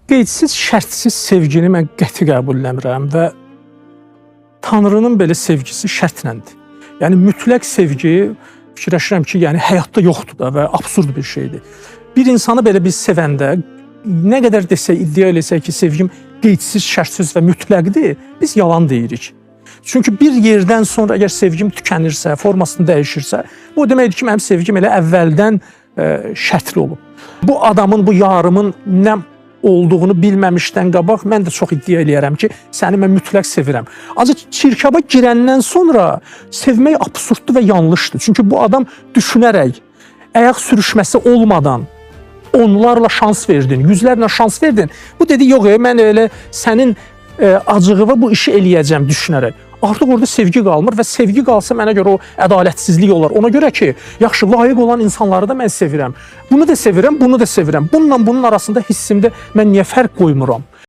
Qeydsiz, şərtsiz sevgini mən qəti qəbul eləmirəm və Tanrının belə sevgisi şərtləndir. Yəni mütləq sevgi fikirləşirəm ki, yəni həyatda yoxdur da və absurd bir şeydir. Bir insanı belə biz sevəndə nə qədər desək, iddia eləsək ki, sevgim qeydsiz, şərtsiz və mütləqdir, biz yalan deyirik. Çünki bir yerdən sonra əgər sevgim tükənirsə, formasını dəyişirsə, bu deməkdir ki, mənim sevgim elə əvvəldən şərtli olub. Bu adamın, bu yarımın nə olduğunu bilməmişdən qabaq mən də çox iddia eləyərəm ki, səni mən mütləq sevirəm. Ancaq çirkaba girəndən sonra sevmək absurddur və yanlışdır. Çünki bu adam düşünərək, ayaq sürüşməsi olmadan onlarla şans verdin, yüzlərlə şans verdin. Bu dedi, yox, mən elə sənin acığına bu işi eləyəcəm düşünərək. Artıq orada sevgi qalmır və sevgi qalsa mənə görə o ədalətsizlik olar. Ona görə ki, yaxşı, layiq olan insanları da mən sevirəm. Bunu da sevirəm, bunu da sevirəm. Bununla bunun arasında hissimdə mən niyə fərq qoymuram?